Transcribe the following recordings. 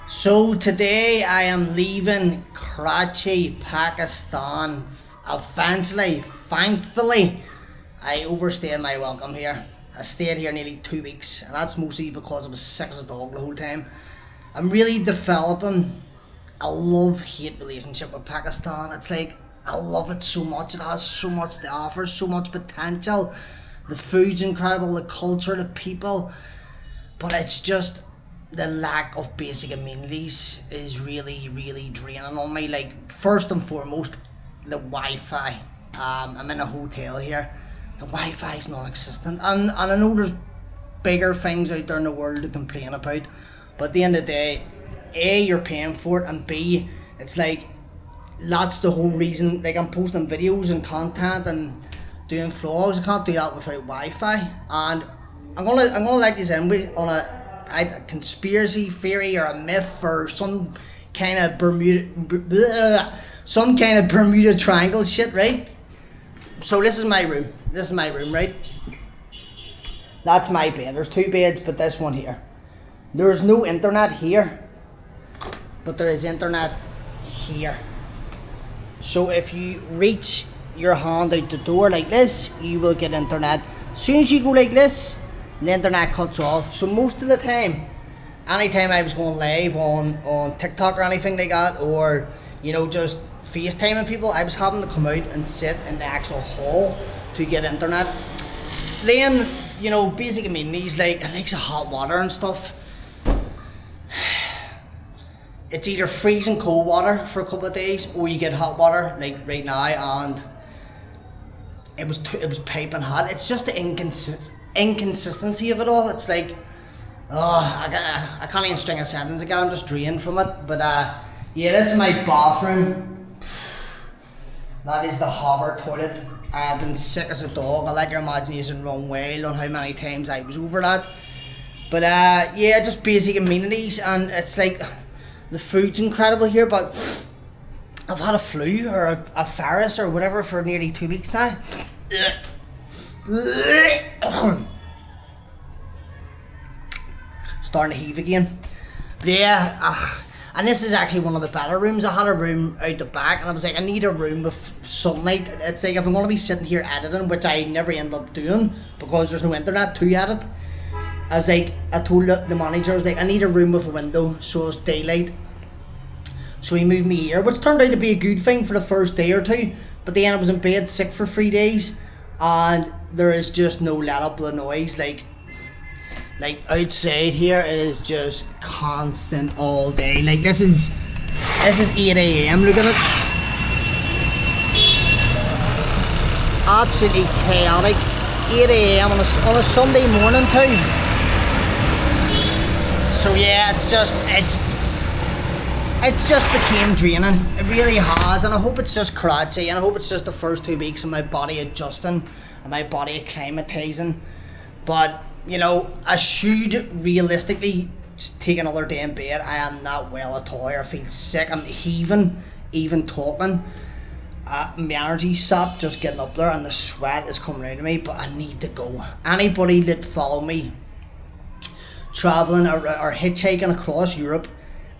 So today I am leaving Karachi, Pakistan. Eventually, thankfully, I overstayed my welcome here. I stayed here nearly 2 weeks, and that's mostly because I was sick as a dog the whole time. I'm really developing a love-hate relationship with Pakistan. It's like, I love it so much. It has so much to offer, so much potential. The food's incredible, the culture, the people. But it's just the lack of basic amenities is really draining on me. Like, first and foremost, the Wi-Fi. I'm in a hotel here. The Wi-Fi is non-existent, and I know there's bigger things out there in the world to complain about, but at the end of the day, A, you're paying for it, and B, it's like, that's the whole reason. Like, I'm posting videos and content and doing vlogs. I can't do that without Wi-Fi, and I'm gonna let you in on a conspiracy theory or a myth or some kind of Bermuda Triangle shit, right? So this is my room. Right? That's my bed. There's two beds, but this one here. There's no internet here, but there is internet here. So if you reach your hand out the door like this, you will get internet. As soon as you go like this, the internet cuts off. So most of the time, anytime I was going live on TikTok or anything like that, or just FaceTiming people, I was having to come out and sit in the actual hall to get internet. Then, basic amenities like hot water and stuff. It's either freezing cold water for a couple of days, or you get hot water like right now, and it was piping hot. It's just the inconsistency of it all. It's like, I can't even string a sentence again. I'm just drained from it. But yeah, this is my bathroom. That is the hover toilet. I've been sick as a dog. I'll let your imagination run wild on how many times I was over that. But yeah, just basic amenities, and it's like, the food's incredible here, but I've had a flu or a virus or whatever for nearly 2 weeks now. Starting to heave again. But yeah, and this is actually one of the better rooms. I had a room out the back, and I was like, I need a room with sunlight. It's like, if I'm going to be sitting here editing, which I never end up doing because there's no internet to edit, I told the manager, I was like, I need a room with a window so it's daylight. So he moved me here, which turned out to be a good thing for the first day or two. But then I was in bed sick for 3 days, and there is just no let up of the noise. Like outside here, it is just constant all day. Like, this is 8 a.m. Look at it. Absolutely chaotic. 8 a.m. on a Sunday morning too. So yeah, it's just became draining. It really has, and I hope it's just Karachi, and I hope it's just the first 2 weeks of my body adjusting and my body acclimatizing. But I should realistically take another day in bed. I am not well at all. I feel sick. I'm heaving, even talking. My energy's sapped just getting up there, and the sweat is coming out of me, but I need to go. Anybody that follow me traveling or hitchhiking across Europe,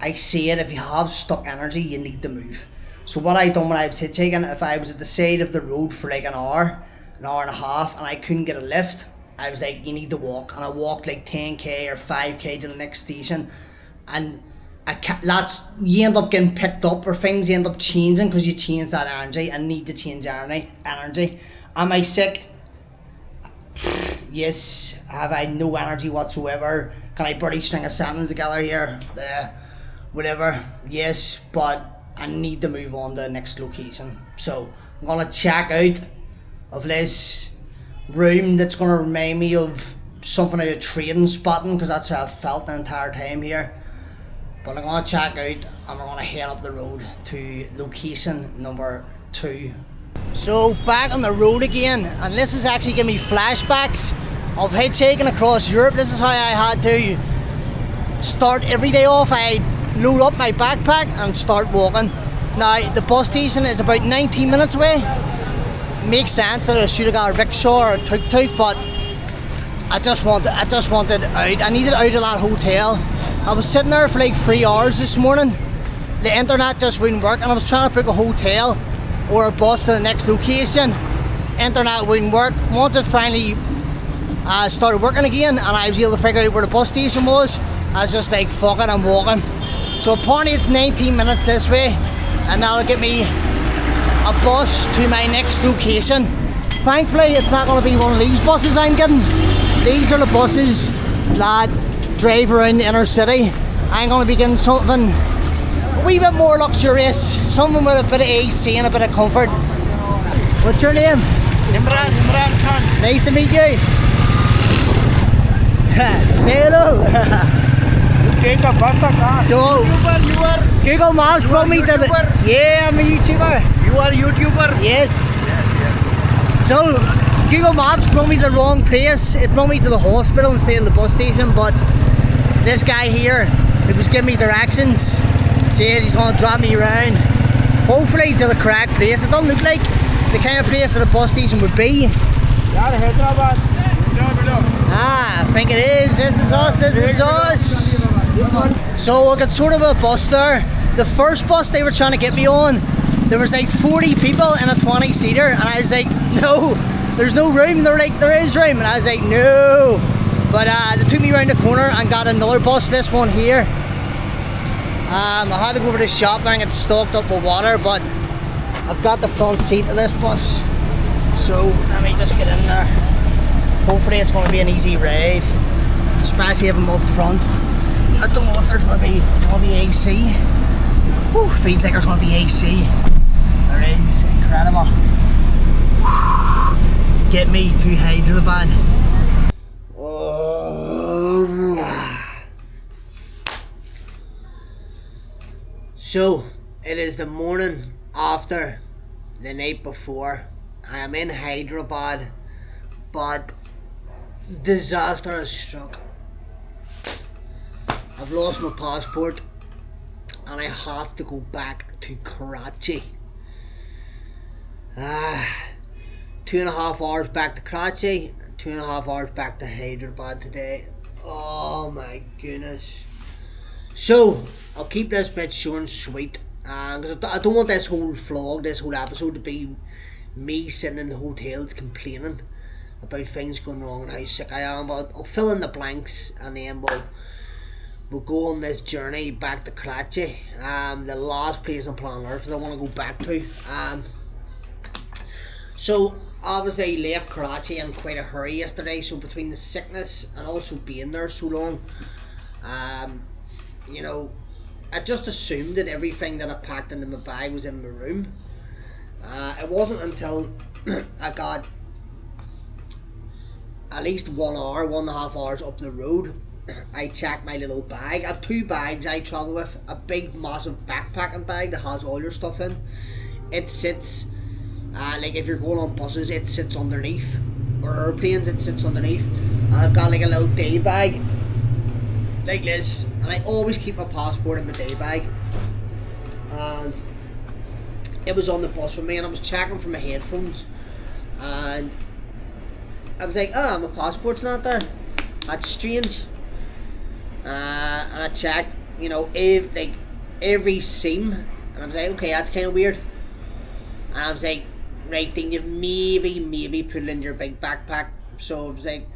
I say it, if you have stuck energy, you need to move. So what I done when I was hitchhiking, if I was at the side of the road for like an hour and a half, and I couldn't get a lift, I was like, you need to walk. And I walked like 10k or 5k to the next station, and you end up getting picked up, or things end up changing because you change that energy. I need to change energy. Am I sick? Yes. Have I no energy whatsoever? Can I barely string a sentence together here? Whatever. Yes, but I need to move on to the next location. So I'm gonna check out of this room that's gonna remind me of something out of Trading Spotting, because that's how I felt the entire time here. But I'm gonna check out, and we're gonna head up the road to location number 2. So back on the road again, and this is actually giving me flashbacks of hitchhiking across Europe. This is how I had to start every day off. I load up my backpack and start walking. Now the bus station is about 19 minutes away. Makes sense that I should have got a rickshaw or a tuk-tuk, but I just wanted out. I needed out of that hotel, I was sitting there for like 3 hours this morning. The internet just wouldn't work, and I was trying to book a hotel or a bus to the next location. Internet wouldn't work. Once it finally started working again and I was able to figure out where the bus station was, I was just like, fuck it, I'm walking. So apparently it's 19 minutes this way, and that'll get me a bus to my next location. Thankfully it's not going to be one of these buses I'm getting. These are the buses that drive around the inner city. I'm going to be getting something a wee bit more luxurious, something with a bit of AC and a bit of comfort. What's your name? Imran Khan. Nice to meet you. Say hello. Take a bus car. So, You are Google Maps brought me to the... Yeah, I'm a YouTuber. You are YouTuber. Yes. So, Google Maps brought me to the wrong place. It brought me to the hospital instead of the bus station, but this guy here, he was giving me directions, said he's going to drop me around, hopefully to the correct place. It doesn't look like the kind of place that a bus station would be. Hyderabad. Ah, I think it is. This is us. So I got sort of a bus there. The first bus they were trying to get me on, there was like 40 people in a 20-seater, and I was like, no, there's no room. They're like, there is room, and I was like, no. But they took me around the corner and got another bus, this one here. I had to go over to the shop and get stocked up with water, but I've got the front seat of this bus. So let me just get in there. Hopefully it's going to be an easy ride, especially if I'm up front. I don't know if there's going to be AC. Whew, feels like there's going to be AC. There is. Incredible. Whew. Get me to Hyderabad. So, it is the morning after the night before. I am in Hyderabad, but disaster has struck. I've lost my passport and I have to go back to Karachi. 2.5 hours back to Karachi, 2.5 hours back to Hyderabad today. Oh my goodness. So, I'll keep this bit short and sweet, because I don't want this whole vlog, this whole episode to be me sitting in the hotels complaining about things going wrong and how sick I am. But I'll fill in the blanks, and then we'll go on this journey back to Karachi, the last place on planet Earth that I want to go back to. So obviously left Karachi in quite a hurry yesterday, so between the sickness and also being there so long, you know, I just assumed that everything that I packed into my bag was in my room. It wasn't until I got at least 1 hour, 1.5 hours up the road, I checked my little bag. I have 2 bags I travel with. A big massive backpacking bag that has all your stuff in. It sits, like if you're going on buses, it sits underneath. Or airplanes, it sits underneath. And I've got like a little day bag like this, and I always keep my passport in my day bag. And it was on the bus with me, and I was checking for my headphones, and I was like, oh, my passport's not there. That's strange. And I checked, you know, every seam, and I was like, okay, that's kind of weird. And I was like, right, then you've maybe put it in your big backpack. So I was like,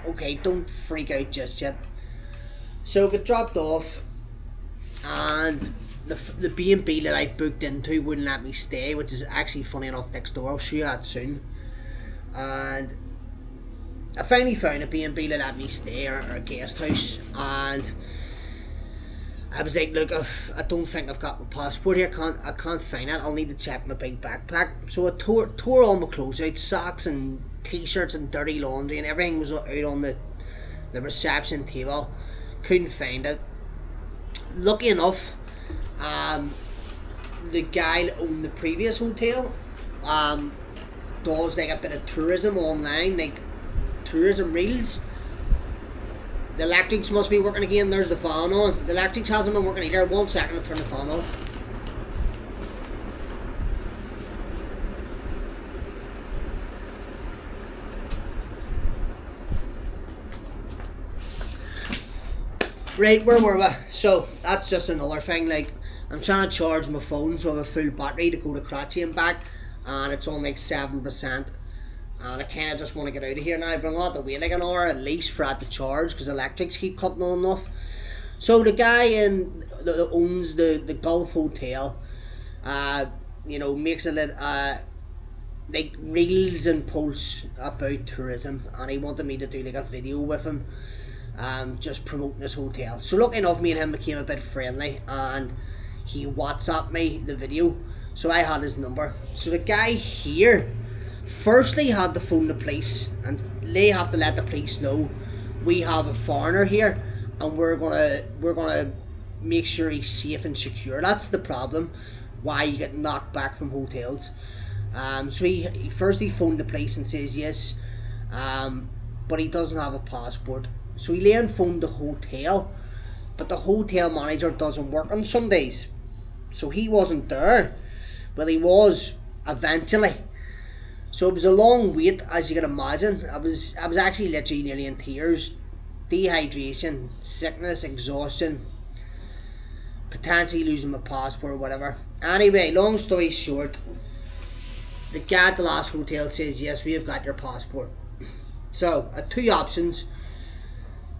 okay, don't freak out just yet. So it got dropped off, and the B&B that I booked into wouldn't let me stay, which is actually funny enough next door. I'll show you that soon. And I finally found a B&B that let me stay, or a guest house, and I was like, look, I don't think I've got my passport here. I can't find it. I'll need to check my big backpack. So I tore all my clothes out, socks and t-shirts and dirty laundry, and everything was out on the reception table. Couldn't find it. Lucky enough, the guy that owned the previous hotel does like a bit of tourism online, like tourism reels. The electrics must be working again. There's the fan on. The electrics hasn't been working either. 1 second to turn the fan off. Right, where were we? So that's just another thing. Like, I'm trying to charge my phone so I have a full battery to go to Karachi and back, and it's on like 7%. And I kind of just want to get out of here now, but I'm going to have to wait like an hour at least for it to charge because electrics keep cutting on and off. So the guy that owns the Gulf Hotel, makes a little like reels and posts about tourism, and he wanted me to do like a video with him, just promoting this hotel. So lucky enough, me and him became a bit friendly, and he WhatsApped me the video, so I had his number. So the guy here firstly had to phone the police, and they have to let the police know we have a foreigner here, and we're gonna make sure he's safe and secure. That's the problem, why you get knocked back from hotels. So he firstly phoned the police and says yes, but he doesn't have a passport. So he then phoned the hotel, but the hotel manager doesn't work on Sundays, so he wasn't there. Well, he was eventually. So it was a long wait, as you can imagine. I was actually literally nearly in tears. Dehydration, sickness, exhaustion, potentially losing my passport or whatever. Anyway, long story short, the guy at the last hotel says, yes, we have got your passport. So, I had two options.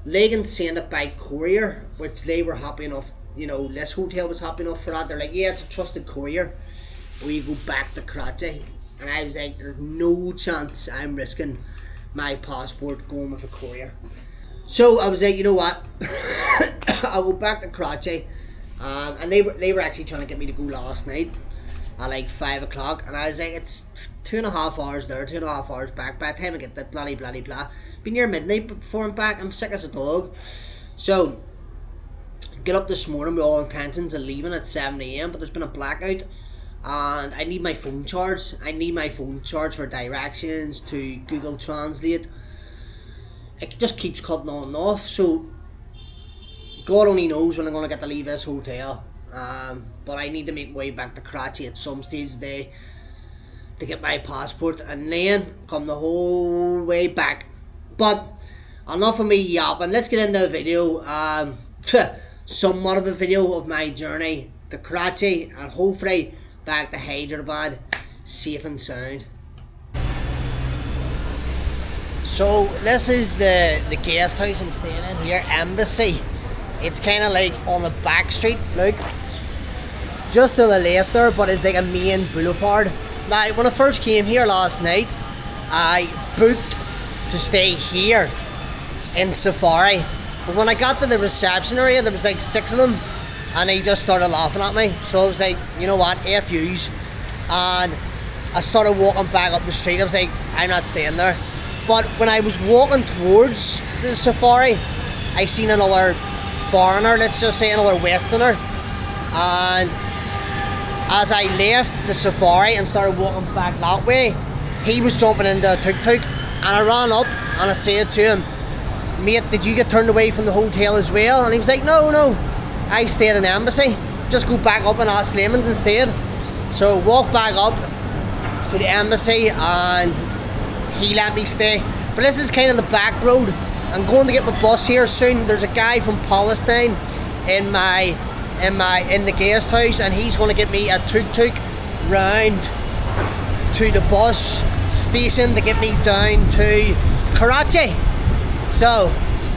They can send it by courier, which they were happy enough, this hotel was happy enough for that. They're like, yeah, it's a trusted courier. Or you go back to Karachi. And I was like, there's no chance I'm risking my passport going with a courier. So I was like, you know what, I'll go back to Karachi. And they were actually trying to get me to go last night at like 5 o'clock. And I was like, it's 2.5 hours there, 2.5 hours back. By the time I get that blah blah, be near midnight before I'm back. I'm sick as a dog. So get up this morning with all intentions of leaving at 7 a.m. But there's been a blackout. And I need my phone charged. I need my phone charged for directions, to Google Translate. It just keeps cutting on and off. So God only knows when I'm going to get to leave this hotel. But I need to make my way back to Karachi at some stage today to get my passport, and then come the whole way back. But enough of me yapping. Let's get into the video. Somewhat of a video of my journey to Karachi, and hopefully back to Hyderabad safe and sound. So this is the guest house I'm staying in here, Embassy. It's kind of like on the back street, look, just to the left there, but it's like a main boulevard. Now when I first came here last night, I booked to stay here in Safari, but when I got to the reception area there was like 6 of them, and they just started laughing at me. So I was like, you know what, F yous. And I started walking back up the street. I was like, I'm not staying there. But when I was walking towards the Safari, I seen another foreigner, let's just say another Westerner. And as I left the Safari and started walking back that way, he was jumping into a tuk-tuk. And I ran up and I said to him, mate, did you get turned away from the hotel as well? And he was like, no, I stayed in the Embassy. Just go back up and ask Lemons instead. So walked back up to the Embassy and he let me stay. But this is kind of the back road. I'm going to get my bus here soon. There's a guy from Palestine in the guest house, and he's going to get me a tuk-tuk round to the bus station to get me down to Karachi. So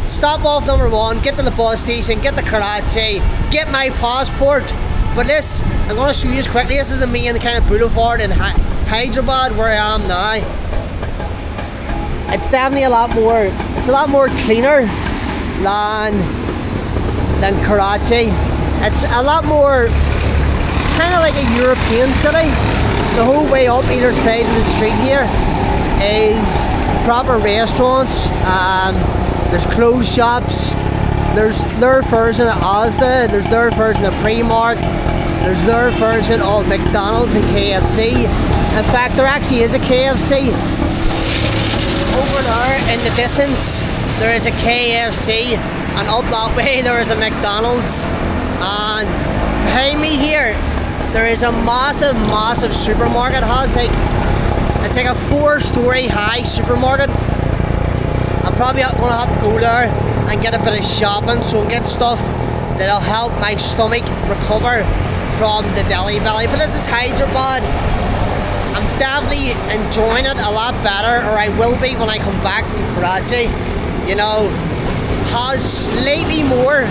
stop off number 1, get to the bus station, get to Karachi, get my passport. But this, I'm going to show you quickly. This is the main kind of boulevard in Hyderabad where I am now. It's definitely a lot more cleaner than Karachi. It's a lot more kind of like a European city. The whole way up either side of the street here is proper restaurants. There's clothes shops. There's their version of Asda. There's their version of Primark. There's their version of McDonald's and KFC. In fact, there actually is a KFC. Over there in the distance, there is a KFC, and up that way there is a McDonald's. And behind me here, there is a massive supermarket. It's like a 4-story high supermarket. I'm probably gonna have to go there and get a bit of shopping, so get stuff that'll help my stomach recover from the Delhi belly. But this is Hyderabad. I'm definitely enjoying it a lot better, or I will be when I come back from Karachi. You know, has slightly more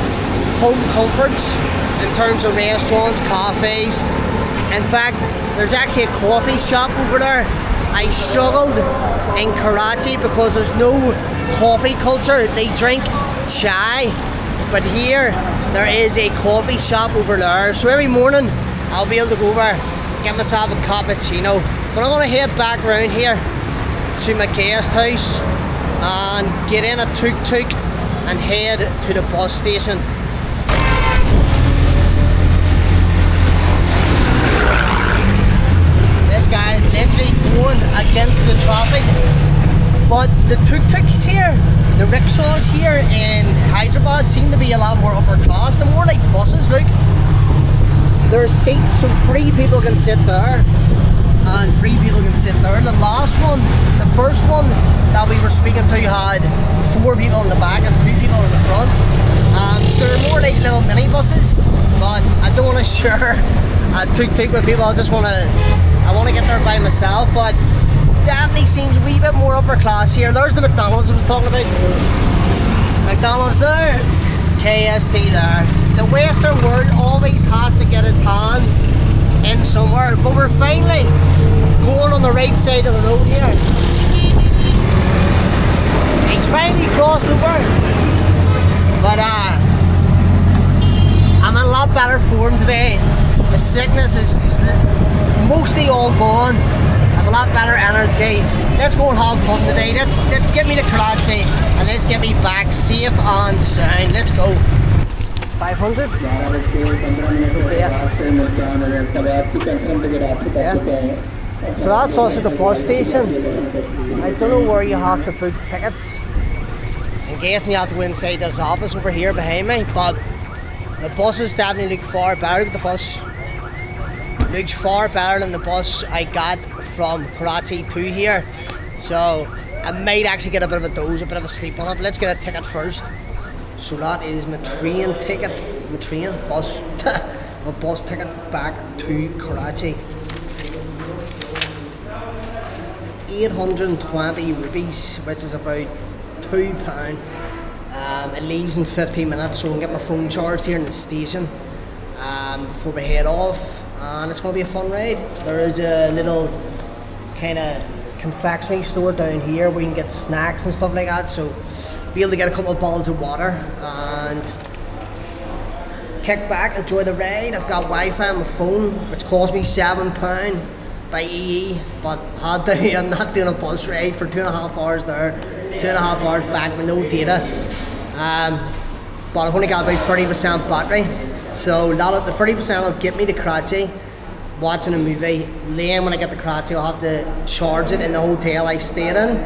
home comforts in terms of restaurants, cafes. In fact, there's actually a coffee shop over there. I struggled in Karachi because there's no coffee culture. They drink chai, but here there is a coffee shop over there. So every morning I'll be able to go over, get myself a cappuccino. But I'm gonna head back around here to my guest house and get in a tuk-tuk and head to the bus station. This guy's literally going against the traffic. But the tuk-tuks here, the rickshaws here in Hyderabad seem to be a lot more upper class. They're more like buses, look. There's seats so 3 people can sit there and 3 people can sit there. The last one, the first one that we were speaking to had 4 people in the back and 2 people in the front. So they're more like little mini buses, but I don't want to share a tuk-tuk with people. I want to get there by myself, but definitely seems a wee bit more upper class here. There's the McDonald's I was talking about. McDonald's there, KFC there. The Western world always has to get its hands in somewhere, but we're finally going on the right side of the road here. It's finally crossed over, but I'm in a lot better form today. The sickness is mostly all gone. I have a lot better energy. Let's go and have fun today. Let's get me to Karachi and let's get me back safe and sound. Let's go. 500? Yeah. So that's also the bus station. I don't know where you have to book tickets. I'm guessing you have to go inside this office over here behind me, but the buses definitely look far better. Look at the bus. Looks far better than the bus I got from Karachi to here. So I might actually get a bit of a doze, a bit of a sleep on it. But let's get a ticket first. So that is my train ticket, bus ticket back to Karachi. 820 rupees, which is about £2. It leaves in 15 minutes, so I can get my phone charged here in the station before we head off, and it's going to be a fun ride. There is a little kind of confectionery store down here where you can get snacks and stuff like that, so be able to get a couple of bottles of water and kick back, enjoy the ride. I've got Wi-Fi on my phone, which cost me £7 by EE, but had to. I'm not doing a bus ride for 2.5 hours there, 2.5 hours back with no data. But I've only got about 30% battery, so the 30% will get me to Karachi, watching a movie. Then when I get to Karachi, I'll have to charge it in the hotel I stayed in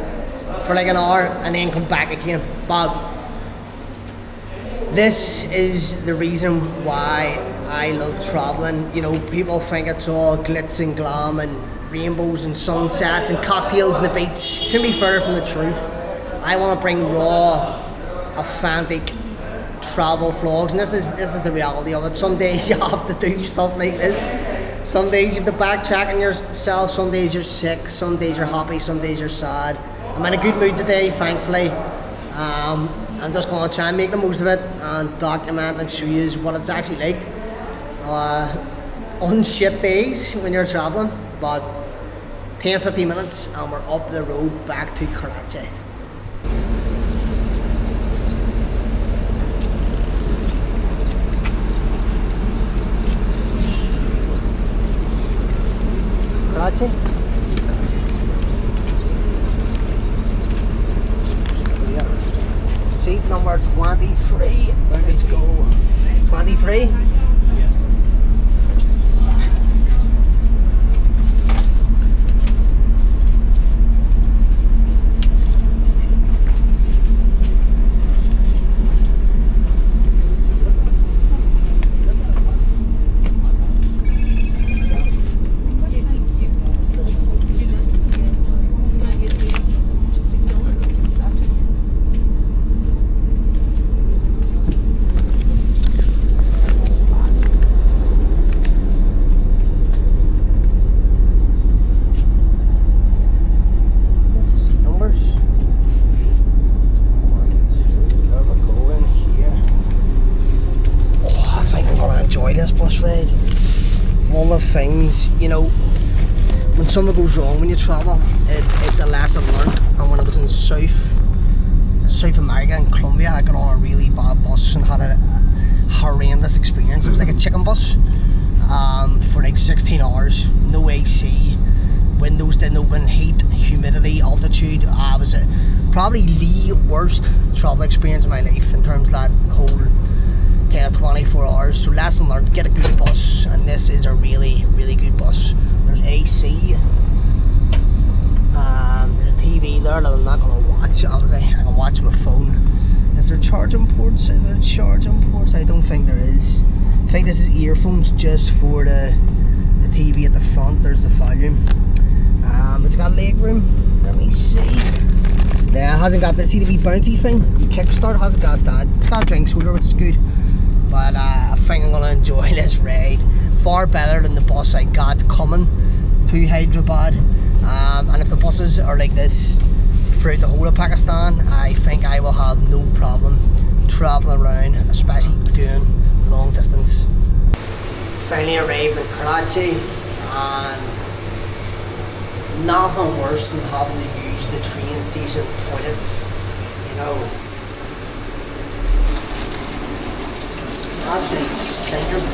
for like an hour and then come back again. But this is the reason why I love traveling. You know, people think it's all glitz and glam and rainbows and sunsets and cocktails on the beach. Couldn't be further from the truth. I want to bring raw, authentic travel vlogs, and this is the reality of it. Some days you have to do stuff like this. Some days you have to backtrack on yourself. Some days you're sick. Some days you're happy. Some days you're sad. I'm in a good mood today, thankfully. I'm just going to try and make the most of it and document and show you what it's actually like on shit days when you're traveling. But 10-15 minutes and we're up the road back to Karachi. Karachi. Seat number 23. Let's go. 23. this bus ride. One of the things, you know, when something goes wrong when you travel, it's a lesson learned. And when I was in South America in Colombia, I got on a really bad bus and had a horrendous experience. It was like a chicken bus for like 16 hours, no AC, windows didn't open, heat, humidity, altitude. It was probably the worst travel experience of my life in terms of that whole kind of 24 hours. So lesson learned, get a good bus, and this is a really, really good bus. There's AC, there's a TV there that I'm not going to watch. Obviously I can watch my phone. Is there charging ports? I don't think there is. I think this is earphones just for the TV at the front. There's the volume. It's got leg room. Let me see. Yeah, it hasn't got the wee bouncy thing. The kickstart hasn't got that. It's got a drinks holder, which is good. But I think I'm going to enjoy this ride. Far better than the bus I got coming to Hyderabad. And if the buses are like this throughout the whole of Pakistan, I think I will have no problem travelling around, especially doing long distance. Finally arrived in Karachi, and nothing worse than having to use the train station toilets, you know. Absolutely stinking.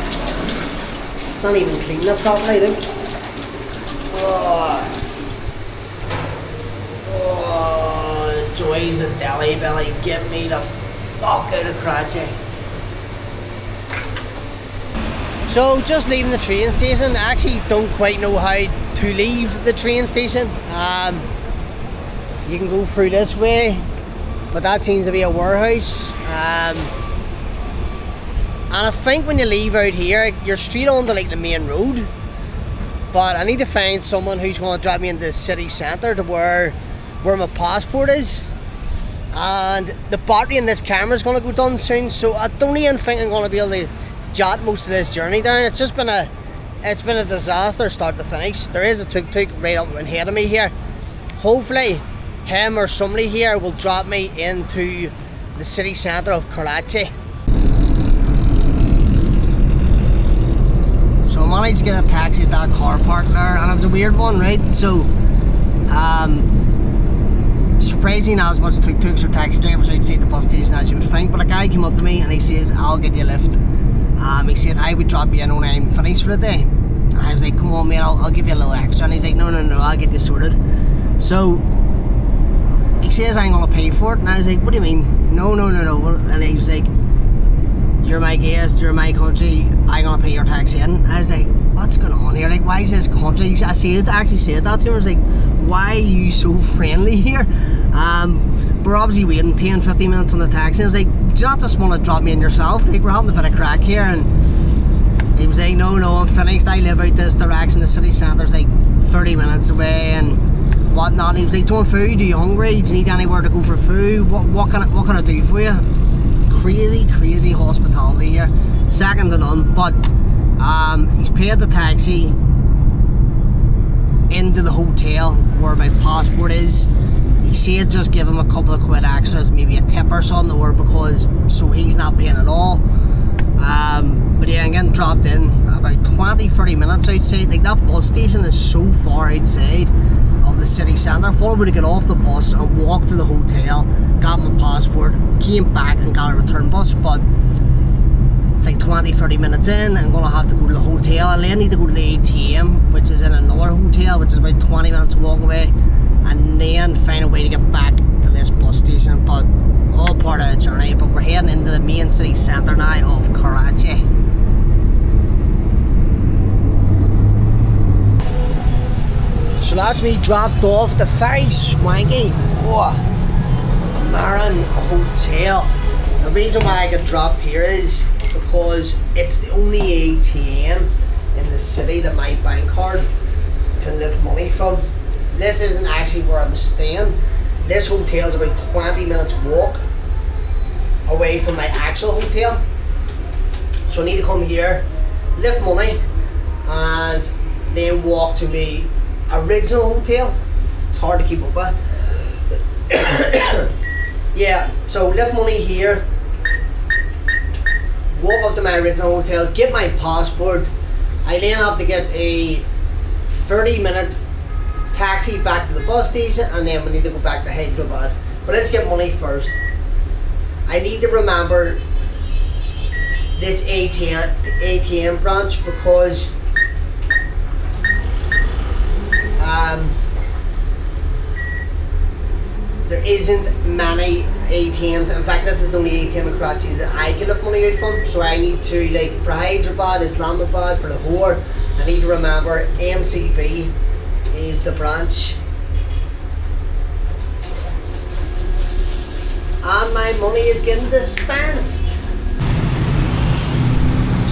It's not even cleaned up properly, look. Oh, joys of Delhi belly, get me the fuck out of Karachi. So just leaving the train station. I actually don't quite know how to leave the train station. You can go through this way, but that seems to be a warehouse. And I think when you leave out here, you're straight onto like the main road. But I need to find someone who's going to drive me into the city centre to where my passport is. And the battery in this camera is going to go down soon, so I don't even think I'm going to be able to jot most of this journey down. It's been a disaster start to finish. There is a tuk-tuk right up ahead of me here. Hopefully him or somebody here will drop me into the city centre of Karachi. So I managed to get a taxi at that car park there, and it was a weird one, right? So surprisingly not as much tuk-tuks or taxi drivers outside the bus station as you would think, but a guy came up to me and he says, I'll get you a lift. He said I would drop you in when I'm finished for the day. And I was like, come on mate, I'll give you a little extra. And he's like, no, I'll get you sorted. So he says I'm going to pay for it, and I was like, what do you mean? No. And he was like, you're my guest, you're my country, I'm going to pay your taxi in. I was like, what's going on here? Like, why is this country? I actually said that to him. I was like, why are you so friendly here? We're obviously waiting 10-15 minutes on the taxi. I was like, do you not just want to drop me in yourself? Like, we're having a bit of crack here. And he was like, no, I'm finished. I live out this direction. The city centre's like 30 minutes away and whatnot. And he was like, do you want food? Are you hungry? Do you need anywhere to go for food? What can I do for you? Crazy hospitality here. Second to none. But he's paid the taxi into the hotel where my passport is. He said just give him a couple of quid extras, maybe a tip or something, or because so he's not paying at all. But yeah, I'm getting dropped in about 20-30 minutes outside. Like, that bus station is so far outside of the city centre. I thought I would get off the bus and walk to the hotel, got my passport, came back and got a return bus, but it's like 20-30 minutes in. I'm going to have to go to the hotel, and then I need to go to the ATM, which is in another hotel, which is about 20 minutes walk away, and then find a way to get back to this bus station. But all part of the journey. But we're heading into the main city centre now of Karachi. So that's me dropped off the very swanky Marin Hotel. The reason why I got dropped here is because it's the only ATM in the city that my bank card can lift money from. This isn't actually where I'm staying. This hotel is about 20 minutes walk away from my actual hotel. So I need to come here, lift money, and then walk to my original hotel. It's hard to keep up with. Yeah, so lift money here, walk up to my original hotel, get my passport. I then have to get a 30-minute taxi back to the bus station, and then we need to go back to Hyderabad. But let's get money first. I need to remember this ATM branch because there isn't many ATMs. In fact, this is the only ATM in Karachi that I can lift money out from. So I need to, like, for Hyderabad, Islamabad, for Lahore, I need to remember MCB is the branch. And my money is getting dispensed.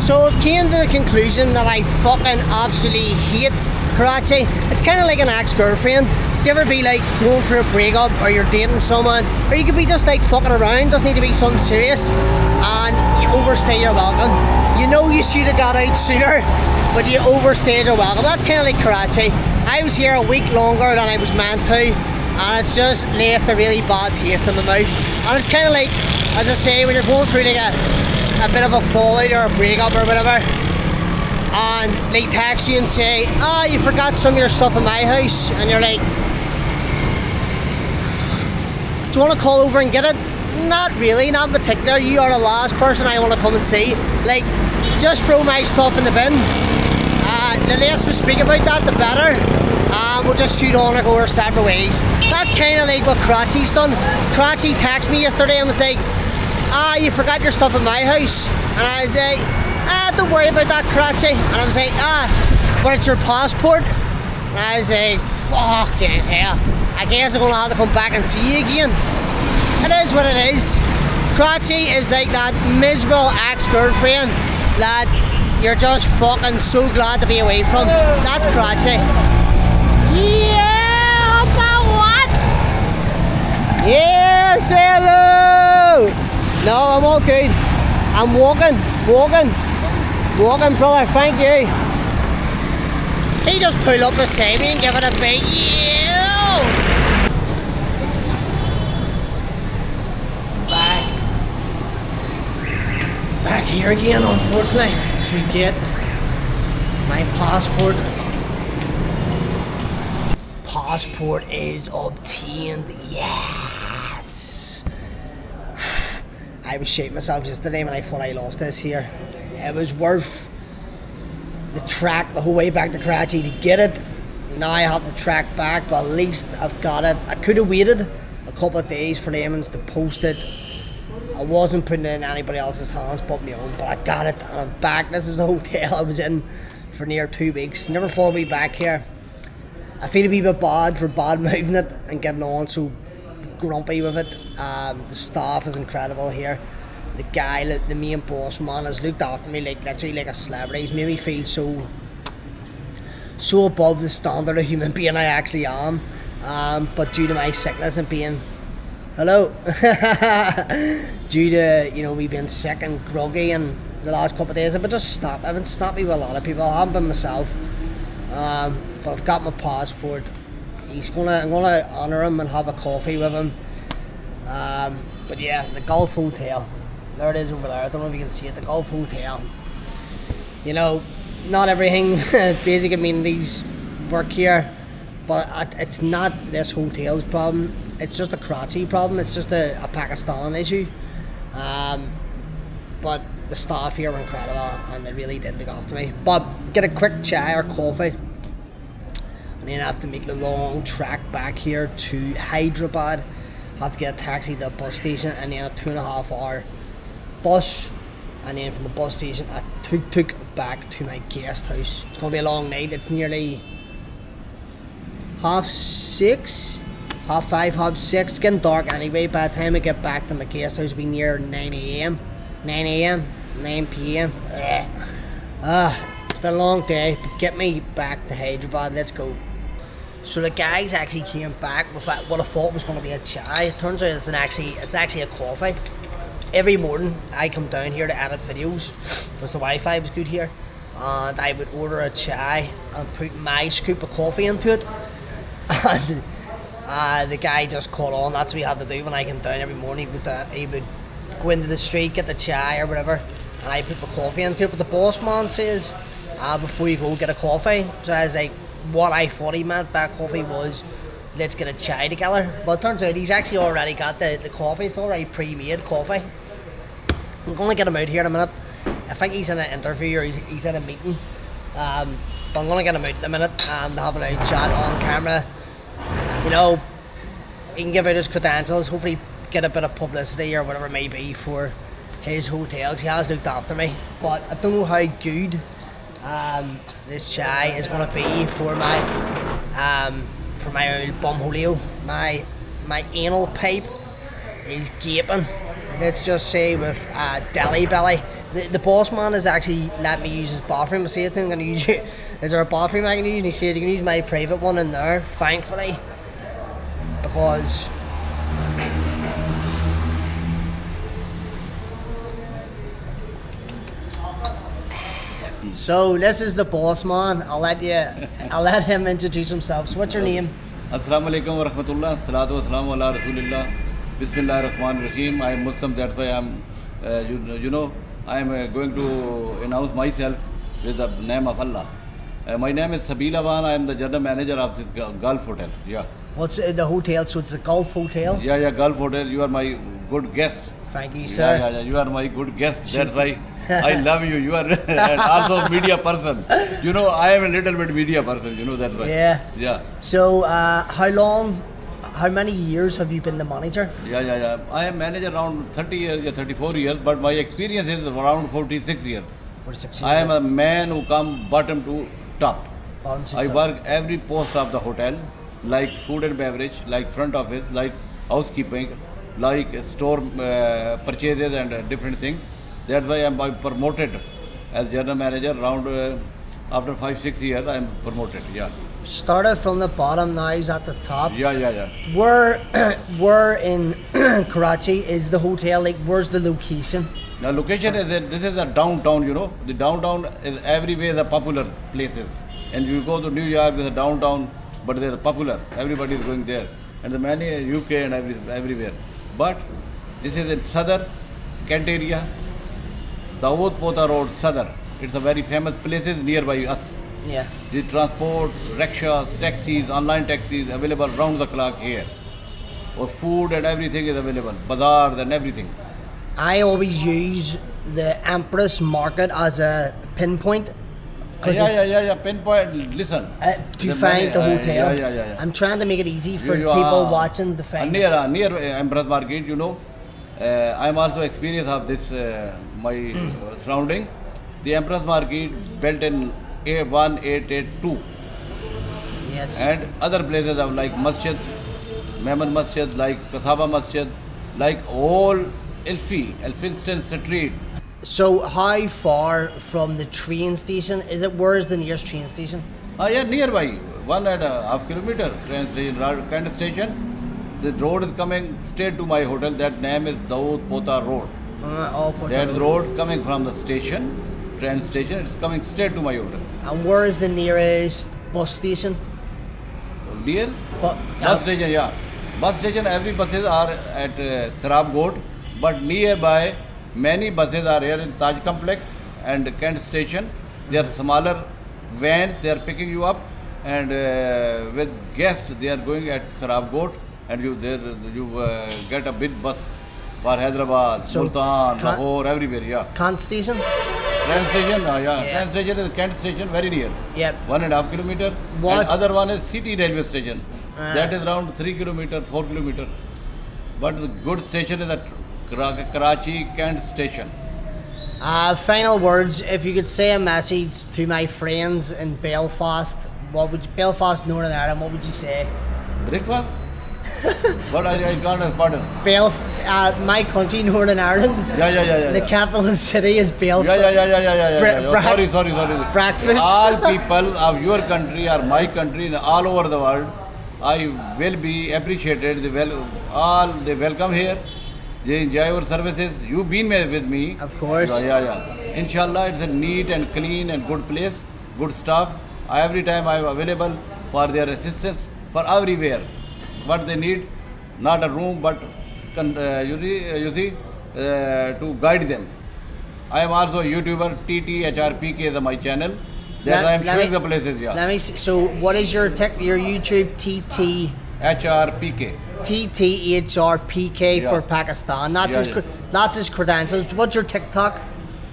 So I've came to the conclusion that I fucking absolutely hate Karachi. It's kind of like an ex-girlfriend. Do you ever be like going for a breakup, or you're dating someone, or you could be just like fucking around, doesn't need to be something serious, and you overstay your welcome. You know you should have got out sooner, but you overstayed your welcome. That's kind of like Karachi. I was here a week longer than I was meant to, and it's just left a really bad taste in my mouth. And it's kind of like, as I say, when you're going through like a bit of a fallout or a breakup or whatever, and they text you and say, you forgot some of your stuff in my house, and you're like, do you want to call over and get it? Not really, not in particular. You are the last person I want to come and see. Like, just throw my stuff in the bin. The less we speak about that, the better. We'll just shoot on and go our separate ways. That's kind of like what Karachi's done. Karachi texted me yesterday and was like, you forgot your stuff in my house. And I was like, don't worry about that, Karachi. And I was like, but it's your passport. And I was like, fucking hell. I guess I'm going to have to come back and see you again. It is what it is. Karachi is like that miserable ex-girlfriend that you're just fucking so glad to be away from. That's Karachi. Yeah, about what? Yeah, say hello. No, I'm all good. I'm walking, brother, thank you. He just pull up beside me and give it a big yeah. Back here again, unfortunately, to get my passport. Passport is obtained, yes. I was shitting myself yesterday when I thought I lost this here. It was worth the track the whole way back to Karachi to get it. Now I have to track back, but at least I've got it. I could have waited a couple of days for them to post it. I wasn't putting it in anybody else's hands but my own, but I got it and I'm back. This is the hotel I was in for near 2 weeks. Never thought I'd be back here. I feel a wee bit bad for bad moving it and getting on so grumpy with it. The staff is incredible here. The guy, the main boss man, has looked after me like literally like a celebrity. He's made me feel so above the standard of human being I actually am. But due to my sickness and being due to me being sick and groggy and the last couple of days, I've been snappy with a lot of people. I haven't been myself. But I've got my passport. I'm gonna honour him and have a coffee with him. But yeah, the Gulf Hotel. There it is over there. I don't know if you can see it. The Gulf Hotel. Not everything basic amenities work here, but it's not this hotel's problem. It's just a Karachi problem. It's just a Pakistan issue. But the staff here were incredible and they really did look after me. But get a quick chai or coffee, and then I have to make the long trek back here to Hyderabad. I have to get a taxi to the bus station and then a 2.5 hour bus, and then from the bus station I took back to my guest house. It's going to be a long night. It's nearly 5:30, 6:30. It's getting dark anyway. By the time I get back to my guest house, it'll be near 9 p.m. It's been a long day, but get me back to Hyderabad. Let's go. So the guys actually came back with what I thought was going to be a chai. It turns out it's actually a coffee. Every morning I come down here to edit videos because the Wi-Fi was good here, and I would order a chai and put my scoop of coffee into it. And the guy just caught on. That's what he had to do when I came down every morning. He would go into the street, get the chai or whatever, and I put my coffee into it. But the boss man says, before you go, get a coffee. So I was like, what I thought he meant by coffee was, let's get a chai together. But it turns out he's actually already got the coffee. It's already pre-made coffee. I'm going to get him out here in a minute. I think he's in an interview or he's in a meeting. But I'm going to get him out in a minute and have a loud chat on camera. You know, he can give out his credentials, hopefully get a bit of publicity or whatever it may be for his hotel, 'cause he has looked after me. But I don't know how good this chai is going to be for my old bumholio. My anal pipe is gaping. Let's just say with deli belly. The boss man has actually let me use his bathroom. I say to him, is there a bathroom I can use? And he says, you can use my private one in there, thankfully. Because so this is the boss man. I'll let him introduce himself. So what's your name? Assalamu alaikum wa rahmatullah. Salatu wa salamu ala rasulillah. Bismillahir Rahmanir Rahim. I am Muslim, that's why I am, I am going to announce myself with the name of Allah. My name is Sabila Wan. I am the general manager of this Gulf Hotel. Yeah. What's the hotel? So it's the Gulf Hotel? Yeah, Gulf Hotel. You are my good guest. Thank you, sir. Yeah, you are my good guest. That's why I love you. You are and also media person. You know, I am a little bit media person. You know, that's why. Yeah. So how many years have you been the manager? Yeah. I am manager around 30 years, 34 years, but my experience is around 46 years. 46 years. I am a man who come bottom to top. I work every post of the hotel, like food and beverage, like front office, like housekeeping, like store purchases and different things. That's why I am promoted as general manager. Around after 5-6 years, I am promoted. Yeah. Started from the bottom, now he's at the top. Yeah. Where in Karachi is the hotel? Like, where's the location? The location is this is a downtown. You know, the downtown is everywhere the popular places. And you go to New York, there's a downtown, but they're popular. Everybody is going there, and the many UK and everywhere. But this is in Southern Kent area, Dawood Pota Road, Southern. It's a very famous places nearby us. Yeah. The transport, rickshaws, taxis, online taxis available round the clock here. Or food and everything is available, bazaars and everything. I always use the Empress Market as a pinpoint. Yeah. Pinpoint. Listen. To find the hotel. Yeah. I'm trying to make it easy for people watching to find. Near Empress Market, you know. I'm also experienced of this my surrounding. The Empress Market built in 1882. Yes. And other places of like Masjid, Mehman Masjid, like Kasaba Masjid, like all Elphinstone Street. So how far from the train station is it? Where is the nearest train station? Yeah, nearby. 1.5 kilometer train station, kind of station. The road is coming straight to my hotel. That name is Dawood Pota Road. That road coming from the station, train station. It's coming straight to my hotel. And where is the nearest bus station? Near? Bus station, yeah. Bus station, every buses are at Sarab Ghat, but nearby many buses are here in Taj Complex and Kent Station. They are smaller vans, they are picking you up, and with guests they are going at Sarab Ghat, and you get a big bus for Hyderabad, Multan, Lahore, everywhere, yeah. Kent Station? Train station, Train station is Kent Station, very near. Yep. 1.5 kilometer. What? And other one is City Railway Station. That is around 3 kilometer, 4 kilometer. But the good station is at Karachi Kent Station. Final words. If you could say a message to my friends in Belfast, Belfast, Northern Ireland, what would you say? Breakfast? But I can't pardon. My country, Northern Ireland. Yeah. The capital city is Belfast. Yeah. Sorry. Breakfast. All people of your country or my country and all over the world, I will be appreciated. They welcome here. They enjoy your services. You've been with me. Of course. Yeah. Inshallah, it's a neat and clean and good place, good staff. Every time I am available for their assistance for everywhere. What they need, not a room, but to guide them. I am also a YouTuber. TTHRPK is my channel. That I am showing the places. Yeah. Let me see. So what is your your YouTube? TT. HRPK. TTHRPK Yeah. for Pakistan. That's Yeah, his yeah. that's his credentials. What's your TikTok?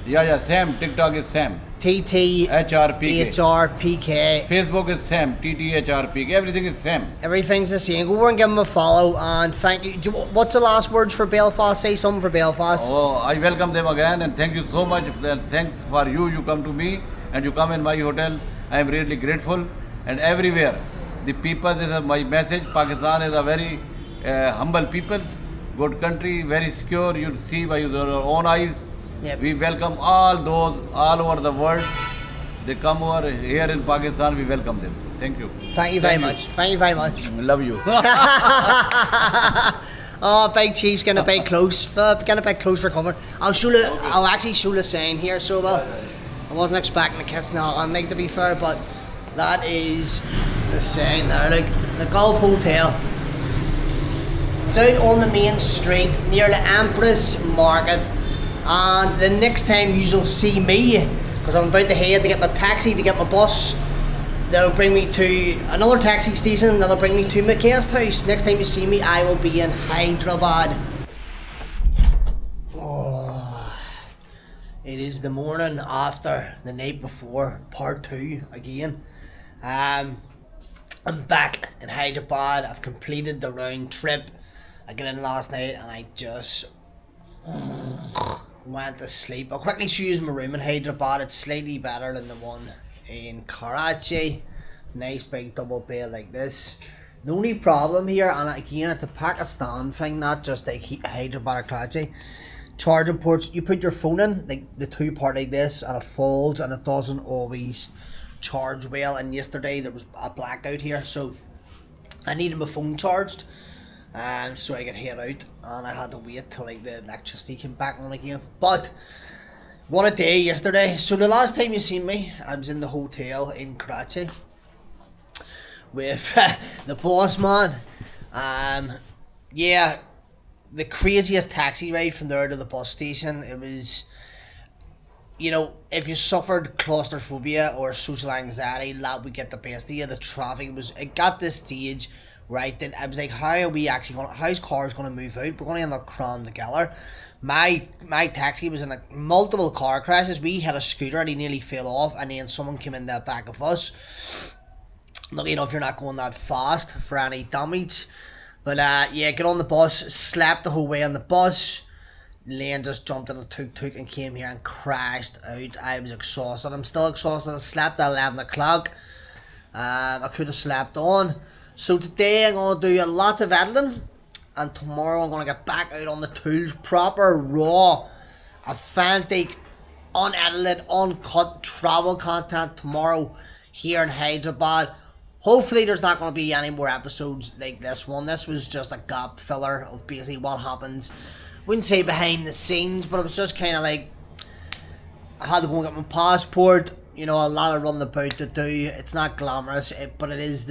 Yeah. Sam. TikTok is Sam. TTHRPK. HRPK. Facebook is Sam. TTHRPK. Everything is Sam. Everything's the same. Go over and give him a follow and thank you. What's the last words for Belfast? Say something for Belfast. Oh, I welcome them again and thank you so much. Thanks for you. You come to me and you come in my hotel. I am really grateful. And everywhere, the people, this is my message. Pakistan is a very humble people, good country, very secure. You see by your own eyes. Yep. We welcome all those all over the world. They come over here in Pakistan. We welcome them. Thank you. Thank you very much. Thank you very much. Love you. Oh, Big Chief's getting a bit close. Getting a bit close for coming. I'll actually show the sign here. So well, I wasn't expecting a kiss now. I think to be fair, but that is the sign there. Like the Gulf Hotel. It's out on the main street near the Empress Market. And the next time you'll see me, because I'm about to head to get my taxi, to get my bus, that'll bring me to another taxi station, that'll bring me to my guest house. Next time you see me, I will be in Hyderabad. Oh, it is the morning after the night before, part 2 again. I'm back in Hyderabad. I've completed the round trip. I got in last night and I just went to sleep. I'll quickly show you my room in Hyderabad. It's slightly better than the one in Karachi. Nice big double bed like this. The only problem here, and again it's a Pakistan thing, not just like Hyderabad or Karachi, charging ports, you put your phone in, like the 2-part like this, and it folds and it doesn't always charge well. And yesterday there was a blackout here, so I needed my phone charged. So I could head out, and I had to wait till like the electricity came back on again. But what a day yesterday. So the last time you seen me, I was in the hotel in Karachi with the boss man. Yeah, the craziest taxi ride from there to the bus station. It was, you know, if you suffered claustrophobia or social anxiety, that would get the best of you. The traffic it got this stage. Right, then I was like, how are we actually going? How's cars going to move out? We're going to end up crammed together. My taxi was in like multiple car crashes. We had a scooter and he nearly fell off, and then someone came in the back of us. Lucky enough, you're not going that fast for any damage. But yeah, get on the bus, slept the whole way on the bus. Lane just jumped in a tuk-tuk and came here and crashed out. I was exhausted. I'm still exhausted. I slept at 11 o'clock. I could have slept on. So today I'm going to do lots of editing, and tomorrow I'm going to get back out on the tools, proper, raw, authentic, unedited, uncut travel content tomorrow here in Hyderabad. Hopefully there's not going to be any more episodes like this one. This was just a gap filler of basically what happens, wouldn't say behind the scenes, but it was just kind of like, I had to go and get my passport, you know, a lot of running about to do. It's not glamorous, but it is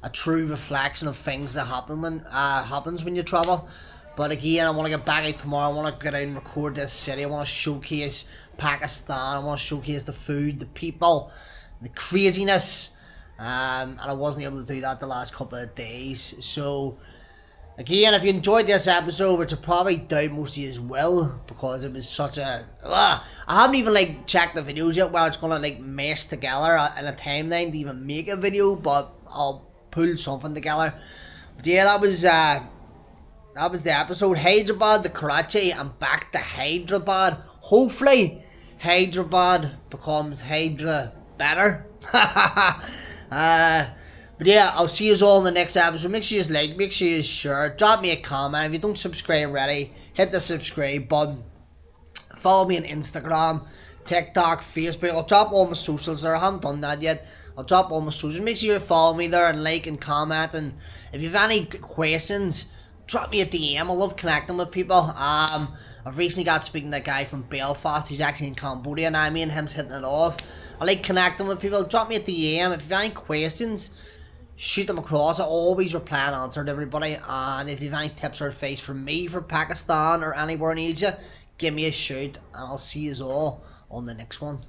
a true reflection of things that happens when you travel. But again, I want to get back out tomorrow. I want to get out and record this city. I want to showcase Pakistan. I want to showcase the food, the people, the craziness. And I wasn't able to do that the last couple of days. So again, if you enjoyed this episode, which I probably doubt most of you will, because it was such a I haven't even like checked the videos yet where it's gonna like mesh together in a timeline to even make a video, but I'll pull something together. But yeah, that was the episode. Hyderabad to Karachi and back to Hyderabad. Hopefully Hyderabad becomes Hydra better. But yeah, I'll see you all in the next episode. Make sure you like, make sure you share, drop me a comment. If you don't subscribe already, hit the subscribe button. Follow me on Instagram, TikTok, Facebook. I'll drop all my socials there. I haven't done that yet. I'll drop all my socials. Make sure you follow me there and like and comment. And if you have any questions, drop me a DM. I love connecting with people. I've recently got speaking to a guy from Belfast who's actually in Cambodia now. Me and him's hitting it off. I like connecting with people. Drop me a DM. If you have any questions, shoot them across. I always reply and answer to everybody. And if you have any tips or advice from me for Pakistan or anywhere in Asia, give me a shout, and I'll see you all on the next one.